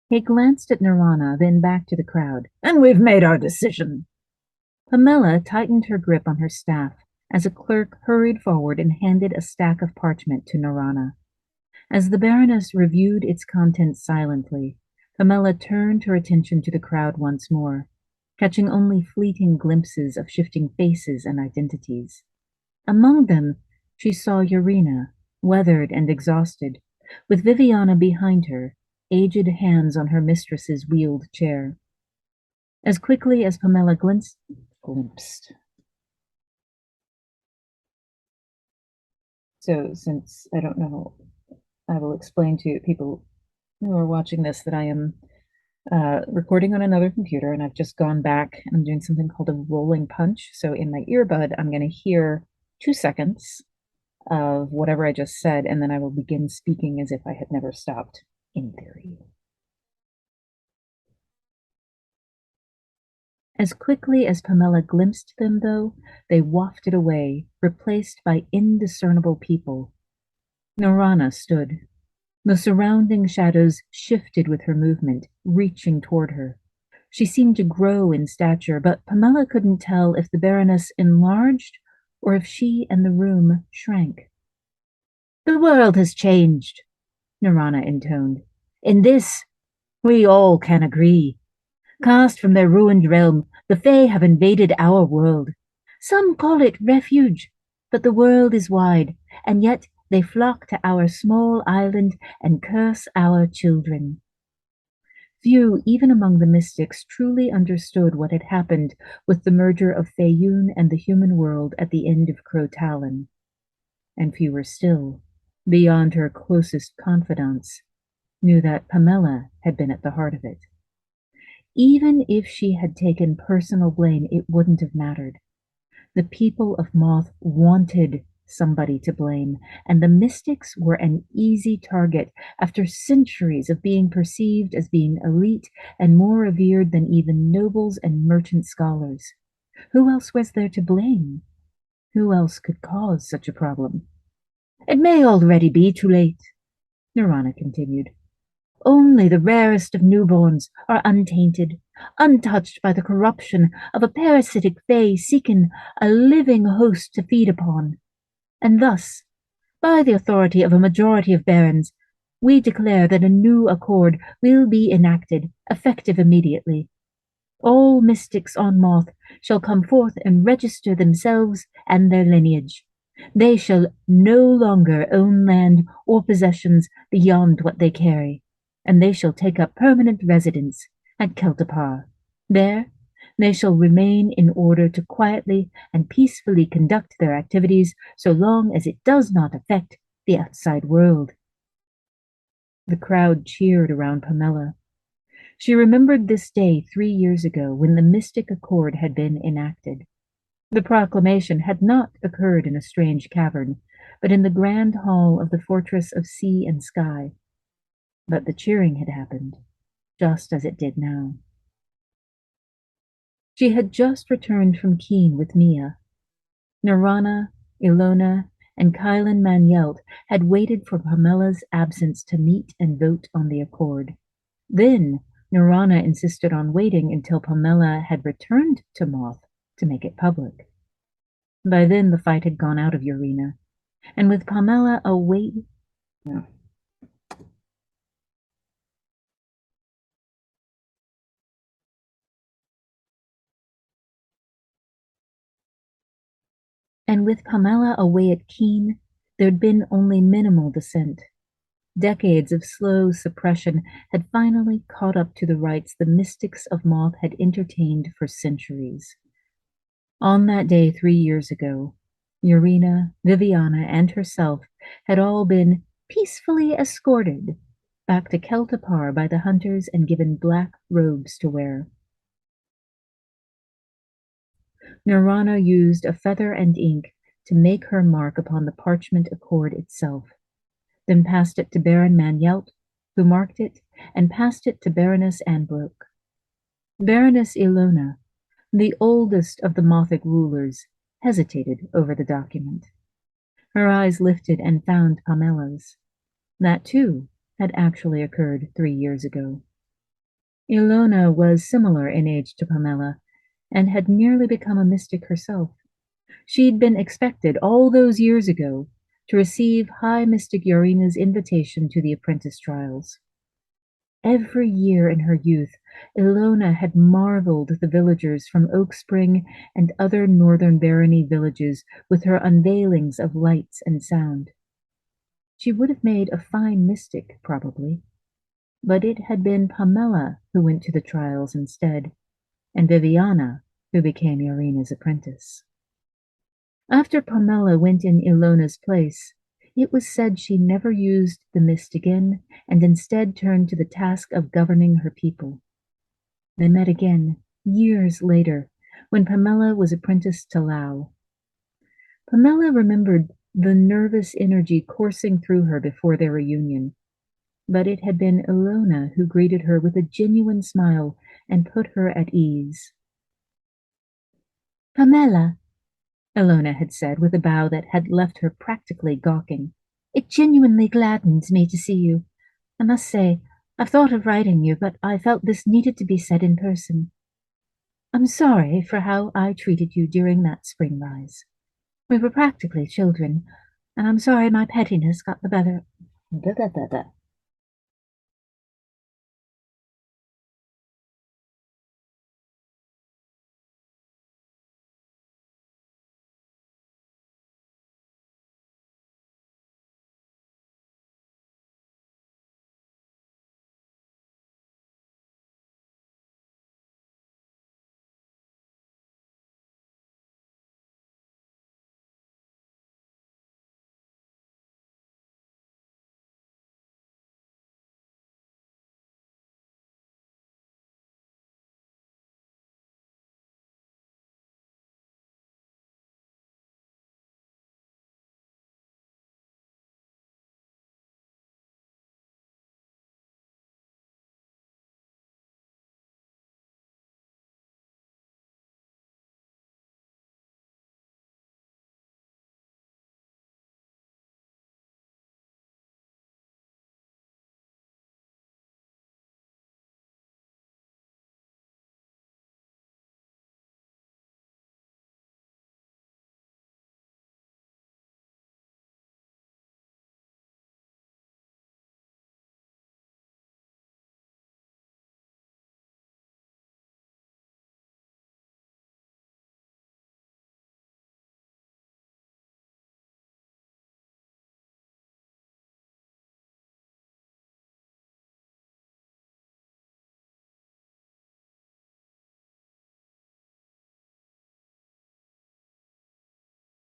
He glanced at Nirvana, then back to the crowd. And we've made our decision. Pamela tightened her grip on her staff as a clerk hurried forward and handed a stack of parchment to Nirvana. As the Baroness reviewed its contents silently, Pamela turned her attention to the crowd once more, catching only fleeting glimpses of shifting faces and identities. Among them, she saw Urena, weathered and exhausted, with Viviana behind her, aged hands on her mistress's wheeled chair. As quickly as Pamela glimpsed. So, since I don't know, I will explain to people who are watching this that I am recording on another computer, and I've just gone back and I'm doing something called a rolling punch. So in my earbud, I'm going to hear 2 seconds of whatever I just said, and then I will begin speaking as if I had never stopped, in theory. As quickly as Pamela glimpsed them, though, they wafted away, replaced by indiscernible people. Norana stood. The surrounding shadows shifted with her movement, reaching toward her. She seemed to grow in stature, but Pamela couldn't tell if the Baroness enlarged or if she and the room shrank. The world has changed, Narana intoned. In this, we all can agree. Cast from their ruined realm, the Fae have invaded our world. Some call it refuge, but the world is wide, and yet they flock to our small island and curse our children. Few, even among the mystics, truly understood what had happened with the merger of Faeyun and the human world at the end of Crotalin, and fewer still, beyond her closest confidants, knew that Pamela had been at the heart of it. Even if she had taken personal blame, it wouldn't have mattered. The people of Moth wanted somebody to blame, and the mystics were an easy target after centuries of being perceived as being elite and more revered than even nobles and merchant scholars. Who else was there to blame? Who else could cause such a problem? It may already be too late, Nirvana continued. Only the rarest of newborns are untainted, untouched by the corruption of a parasitic fae seeking a living host to feed upon. And thus, by the authority of a majority of barons, we declare that a new accord will be enacted, effective immediately. All mystics on Moth shall come forth and register themselves and their lineage. They shall no longer own land or possessions beyond what they carry, and they shall take up permanent residence at Keltapar. There, they shall remain in order to quietly and peacefully conduct their activities so long as it does not affect the outside world. The crowd cheered around Pamela. She remembered this day 3 years ago when the mystic accord had been enacted. The proclamation had not occurred in a strange cavern, but in the grand hall of the fortress of sea and sky. But the cheering had happened, just as it did now. She had just returned from Keen with Mia. Narana, Ilona, and Kylan Manyelt had waited for Pamela's absence to meet and vote on the accord. Then Narana insisted on waiting until Pamela had returned to Moth to make it public. By then the fight had gone out of Urena, and with Pamela away... No. And with Pamela away at Keen, there'd been only minimal dissent. Decades of slow suppression had finally caught up to the rights the mystics of Moth had entertained for centuries. On that day 3 years ago, Urena, Viviana, and herself had all been peacefully escorted back to Keltapar by the hunters and given black robes to wear. Nirvana used a feather and ink to make her mark upon the parchment accord itself, then passed it to Baron Manyelt, who marked it, and passed it to Baroness Anbrook. Baroness Ilona, the oldest of the Mothic rulers, hesitated over the document. Her eyes lifted and found Pamela's. That, too, had actually occurred 3 years ago. Ilona was similar in age to Pamela, and had nearly become a mystic herself. She'd been expected all those years ago to receive High Mystic Urina's invitation to the apprentice trials. Every year in her youth, Ilona had marveled at the villagers from Oak Spring and other northern barony villages with her unveilings of lights and sound. She would have made a fine mystic, probably, but it had been Pamela who went to the trials instead, and Viviana who became Urina's apprentice. After Pamela went in Ilona's place, it was said she never used the mist again and instead turned to the task of governing her people. They met again, years later, when Pamela was apprenticed to Lau. Pamela remembered the nervous energy coursing through her before their reunion, but it had been Ilona who greeted her with a genuine smile and put her at ease. Pamela, Ilona had said with a bow that had left her practically gawking. It genuinely gladdens me to see you. I must say, I've thought of writing you, but I felt this needed to be said in person. I'm sorry for how I treated you during that spring rise. We were practically children, and I'm sorry my pettiness got the better.